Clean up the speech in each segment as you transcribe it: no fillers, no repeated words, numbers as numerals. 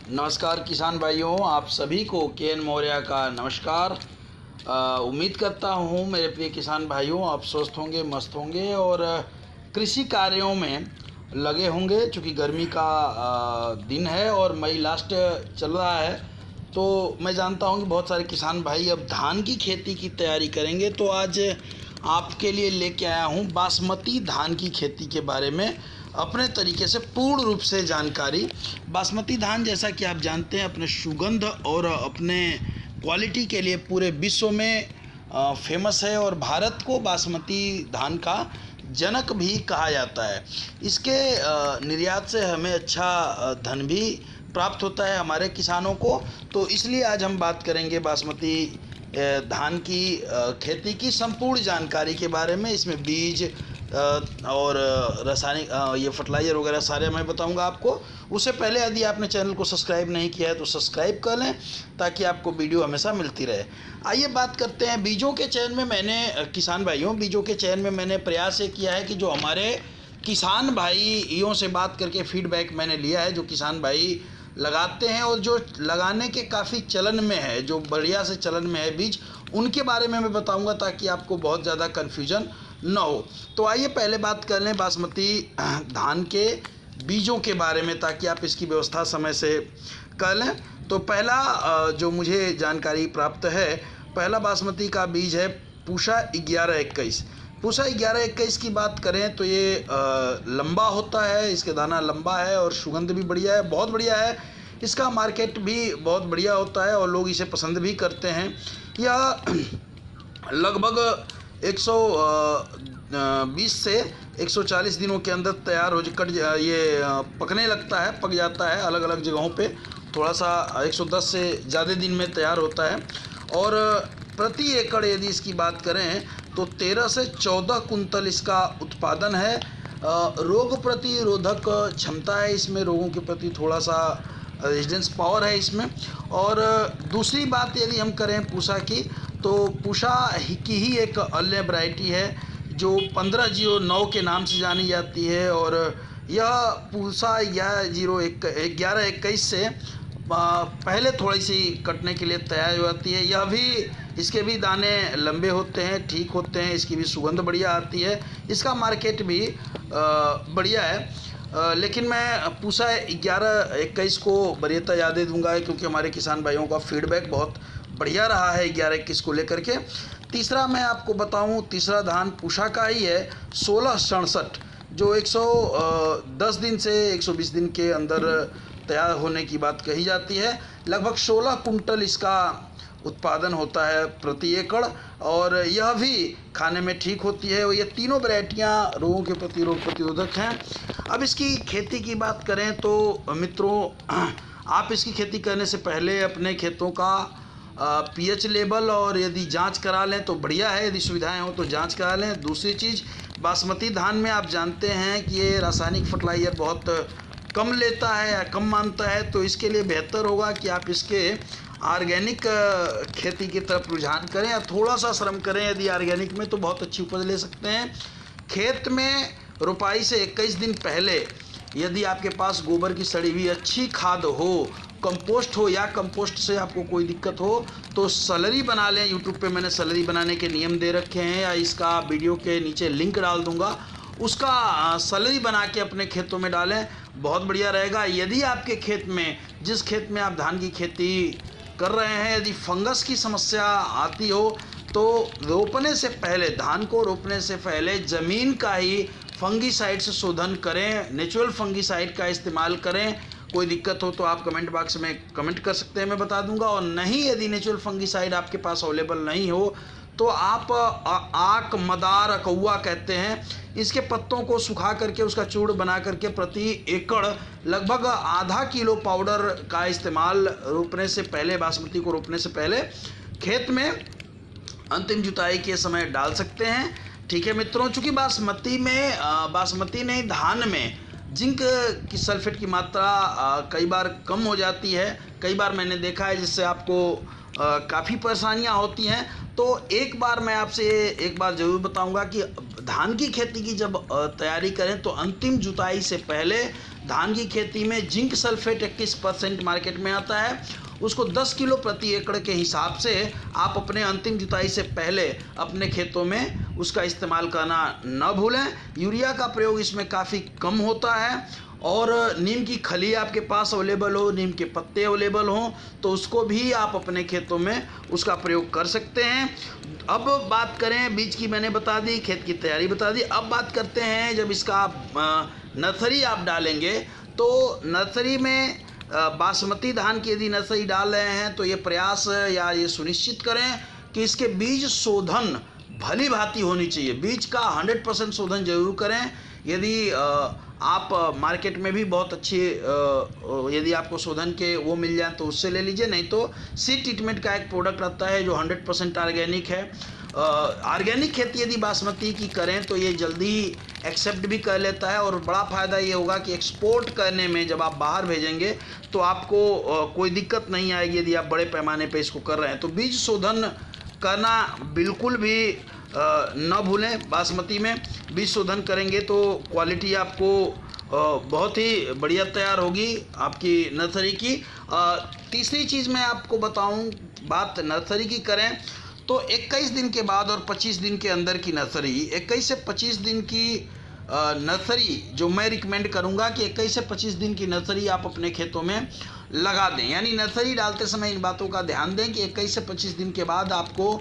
नमस्कार किसान भाइयों, आप सभी को के एन मौर्य का नमस्कार। उम्मीद करता हूँ मेरे प्रिय किसान भाइयों आप स्वस्थ होंगे, मस्त होंगे और कृषि कार्यों में लगे होंगे। चूँकि गर्मी का दिन है और मई लास्ट चल रहा है, तो मैं जानता हूँ कि बहुत सारे किसान भाई अब धान की खेती की तैयारी करेंगे। तो आज आपके लिए लेके आया हूँ बासमती धान की खेती के बारे में अपने तरीके से पूर्ण रूप से जानकारी। बासमती धान, जैसा कि आप जानते हैं, अपने सुगंध और अपने क्वालिटी के लिए पूरे विश्व में फेमस है और भारत को बासमती धान का जनक भी कहा जाता है। इसके निर्यात से हमें अच्छा धन भी प्राप्त होता है हमारे किसानों को। तो इसलिए आज हम बात करेंगे बासमती धान की खेती की संपूर्ण जानकारी के बारे में। इसमें बीज और रासायनिक ये फर्टिलाइज़र वगैरह सारे मैं बताऊंगा आपको। उससे पहले यदि आपने चैनल को सब्सक्राइब नहीं किया है तो सब्सक्राइब कर लें ताकि आपको वीडियो हमेशा मिलती रहे। आइए बात करते हैं बीजों के चयन में। मैंने किसान भाइयों बीजों के चयन में मैंने प्रयास ये किया है कि जो हमारे किसान भाइयों से बात करके फीडबैक मैंने लिया है, जो किसान भाई लगाते हैं और जो लगाने के काफ़ी चलन में है, जो बढ़िया से चलन में है बीज, उनके बारे में मैं बताऊंगा ताकि आपको बहुत ज़्यादा कन्फ्यूजन न हो। तो आइए पहले बात कर लें बासमती धान के बीजों के बारे में ताकि आप इसकी व्यवस्था समय से कर लें। तो पहला जो मुझे जानकारी प्राप्त है, पहला बासमती का बीज है पूषा 1121। पूषा 1121 की बात करें तो ये लंबा होता है, इसके दाना लंबा है और सुगंध भी बढ़िया है, बहुत बढ़िया है। इसका मार्केट भी बहुत बढ़िया होता है और लोग इसे पसंद भी करते हैं। यह लगभग 120 से 140 दिनों के अंदर तैयार हो ये पकने लगता है, पक जाता है। अलग अलग जगहों पे थोड़ा सा 110 से ज़्यादा दिन में तैयार होता है। और प्रति एकड़ यदि इसकी बात करें तो 13 से 14 कुंतल इसका उत्पादन है। रोग प्रतिरोधक क्षमता है इसमें, रोगों के प्रति थोड़ा सा रेजिस्टेंस पावर है इसमें। और दूसरी बात यदि हम करें पूषा की, तो पूषा की ही एक अन्य वैरायटी है जो 1509 के नाम से जानी जाती है। और यह पूषा 1121 से पहले थोड़ी सी कटने के लिए तैयार हो जाती है। यह भी, इसके भी दाने लंबे होते हैं, ठीक होते हैं, इसकी भी सुगंध बढ़िया आती है, इसका मार्केट भी बढ़िया है। लेकिन मैं पूषा 1121 को वरीयता ज़्यादा दूंगा क्योंकि हमारे किसान भाइयों का फीडबैक बहुत बढ़िया रहा है 1121 को लेकर के। तीसरा मैं आपको बताऊं, तीसरा धान पूषा का ही है 1667, जो 110 दिन से 120 दिन के अंदर तैयार होने की बात कही जाती है। लगभग 16 कुंटल इसका उत्पादन होता है प्रति एकड़ और यह भी खाने में ठीक होती है। और ये तीनों वैरायटियाँ रोगों के प्रति रोग प्रतिरोधक हैं। अब इसकी खेती की बात करें तो मित्रों, आप इसकी खेती करने से पहले अपने खेतों का पीएच लेवल और यदि जांच करा लें तो बढ़िया है, यदि सुविधाएं हो तो जांच करा लें। दूसरी चीज़, बासमती धान में आप जानते हैं कि ये रासायनिक फर्टिलाइज़र बहुत कम लेता है या कम मानता है, तो इसके लिए बेहतर होगा कि आप इसके ऑर्गेनिक खेती की तरफ रुझान करें या थोड़ा सा श्रम करें। यदि ऑर्गेनिक में तो बहुत अच्छी उपज ले सकते हैं। खेत में रोपाई से 21 दिन पहले यदि आपके पास गोबर की सड़ी हुई अच्छी खाद हो, कंपोस्ट हो, या कंपोस्ट से आपको कोई दिक्कत हो तो सलरी बना लें। यूट्यूब पे मैंने सलरी बनाने के नियम दे रखे हैं, या इसका वीडियो के नीचे लिंक डाल दूंगा, उसका सलरी बना के अपने खेतों में डालें, बहुत बढ़िया रहेगा। यदि आपके खेत में, जिस खेत में आप धान की खेती कर रहे हैं, यदि फंगस की समस्या आती हो तो रोपने से पहले, धान को रोपने से पहले ज़मीन का ही फंगीसाइड से शोधन करें, नेचुरल फंगीसाइड का इस्तेमाल करें। कोई दिक्कत हो तो आप कमेंट बॉक्स में कमेंट कर सकते हैं, मैं बता दूंगा। और नहीं, यदि नेचुरल फंगीसाइड आपके पास अवेलेबल नहीं हो तो आप आक मदार अकौआ कहते हैं, इसके पत्तों को सुखा करके उसका चूर्ण बना करके प्रति एकड़ लगभग आधा किलो पाउडर का इस्तेमाल रोपने से पहले, बासमती को रोपने से पहले खेत में अंतिम जुताई के समय डाल सकते हैं। ठीक है मित्रों, चूँकि बासमती नहीं, धान में जिंक की सल्फेट की मात्रा कई बार कम हो जाती है, कई बार मैंने देखा है, जिससे आपको काफ़ी परेशानियां होती हैं। तो एक बार मैं आपसे एक बार ज़रूर बताऊंगा कि धान की खेती की जब तैयारी करें तो अंतिम जुताई से पहले धान की खेती में जिंक सल्फेट 21% मार्केट में आता है, उसको 10 किलो प्रति एकड़ के हिसाब से आप अपने अंतिम जुताई से पहले अपने खेतों में उसका इस्तेमाल करना न भूलें। यूरिया का प्रयोग इसमें काफ़ी कम होता है। और नीम की खली आपके पास अवेलेबल हो, नीम के पत्ते अवेलेबल हों तो उसको भी आप अपने खेतों में उसका प्रयोग कर सकते हैं। अब बात करें, बीज की मैंने बता दी, खेत की तैयारी बता दी। अब बात करते हैं जब इसका आप नर्सरी आप डालेंगे तो नर्सरी में बासमती धान की यदि नर्सरी डाल रहे हैं तो ये प्रयास या ये सुनिश्चित करें कि इसके बीज शोधन भली भांति होनी चाहिए। बीज का 100% शोधन जरूर करें। यदि आप मार्केट में भी बहुत अच्छी यदि आपको शोधन के वो मिल जाए तो उससे ले लीजिए, नहीं तो सीड ट्रीटमेंट का एक प्रोडक्ट आता है जो 100% ऑर्गेनिक है। ऑर्गेनिक खेती यदि बासमती की करें तो ये जल्दी एक्सेप्ट भी कर लेता है और बड़ा फ़ायदा ये होगा कि एक्सपोर्ट करने में जब आप बाहर भेजेंगे तो आपको कोई दिक्कत नहीं आएगी यदि आप बड़े पैमाने पे इसको कर रहे हैं। तो बीज शोधन करना बिल्कुल भी न भूलें। बासमती में बीज शोधन करेंगे तो क्वालिटी आपको बहुत ही बढ़िया तैयार होगी आपकी नर्सरी की। तीसरी चीज़ मैं आपको बताऊं, बात नर्सरी की करें तो 21 दिन के बाद और 25 दिन के अंदर की नर्सरी, 21 से 25 दिन की नर्सरी जो मैं रिकमेंड करूंगा कि 21 से 25 दिन की नर्सरी आप अपने खेतों में लगा दें। यानी नर्सरी डालते समय इन बातों का ध्यान दें कि 21 से 25 दिन के बाद आपको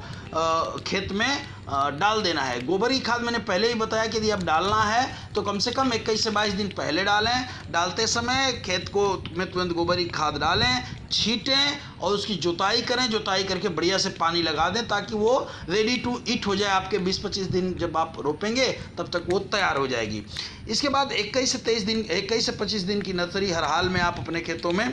खेत में डाल देना है। गोबरी खाद मैंने पहले ही बताया कि यदि आप डालना है तो कम से कम 21 से 22 दिन पहले डालें। डालते समय खेत को में तुरंत गोबरी खाद डालें, छीटें और उसकी जुताई करें। जुताई करके बढ़िया से पानी लगा दें ताकि वो रेडी टू ईट हो जाए। आपके 20-25 दिन जब आप रोपेंगे तब तक वो तैयार हो जाएगी। इसके बाद 21 से 25 दिन की नर्सरी हर हाल में आप अपने खेतों में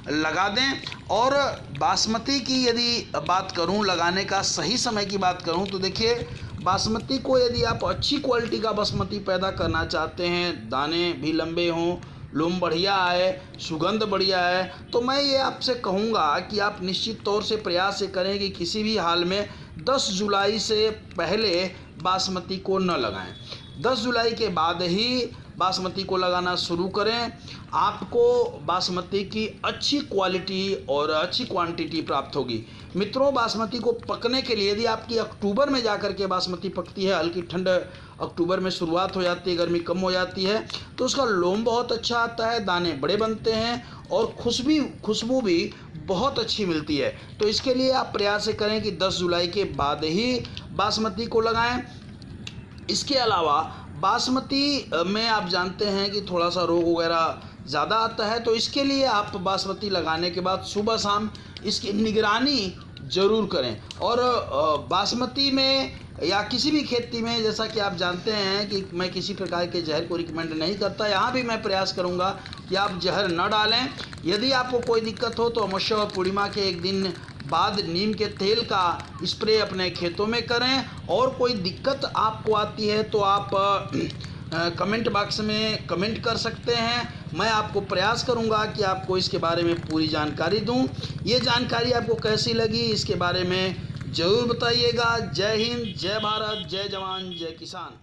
लगा दें। और बासमती की यदि बात करूं, लगाने का सही समय की बात करूं तो देखिए, बासमती को यदि आप अच्छी क्वालिटी का बासमती पैदा करना चाहते हैं, दाने भी लंबे हों, लूम बढ़िया आए, सुगंध बढ़िया है, तो मैं ये आपसे कहूँगा कि आप निश्चित तौर से प्रयास ये करें कि किसी भी हाल में 10 जुलाई से पहले बासमती को न लगाएं। 10 जुलाई के बाद ही बासमती को लगाना शुरू करें। आपको बासमती की अच्छी क्वालिटी और अच्छी क्वांटिटी प्राप्त होगी। मित्रों, बासमती को पकने के लिए यदि आपकी अक्टूबर में जाकर के बासमती पकती है, हल्की ठंड अक्टूबर में शुरुआत हो जाती है, गर्मी कम हो जाती है, तो उसका लोम बहुत अच्छा आता है, दाने बड़े बनते हैं और खुशबू भी बहुत अच्छी मिलती है। तो इसके लिए आप प्रयास करें कि 10 जुलाई के बाद ही बासमती को लगाएं। इसके अलावा बासमती में आप जानते हैं कि थोड़ा सा रोग वगैरह ज़्यादा आता है, तो इसके लिए आप बासमती लगाने के बाद सुबह शाम इसकी निगरानी ज़रूर करें। और बासमती में या किसी भी खेती में, जैसा कि आप जानते हैं कि मैं किसी प्रकार के जहर को रिकमेंड नहीं करता, यहाँ भी मैं प्रयास करूँगा कि आप जहर न डालें। यदि आपको कोई दिक्कत हो तो अमावस्या और पूर्णिमा के एक दिन बाद नीम के तेल का स्प्रे अपने खेतों में करें। और कोई दिक्कत आपको आती है तो आप कमेंट बॉक्स में कमेंट कर सकते हैं। मैं आपको प्रयास करूंगा कि आपको इसके बारे में पूरी जानकारी दूं। ये जानकारी आपको कैसी लगी इसके बारे में ज़रूर बताइएगा। जय हिंद, जय भारत, जय जवान, जय किसान।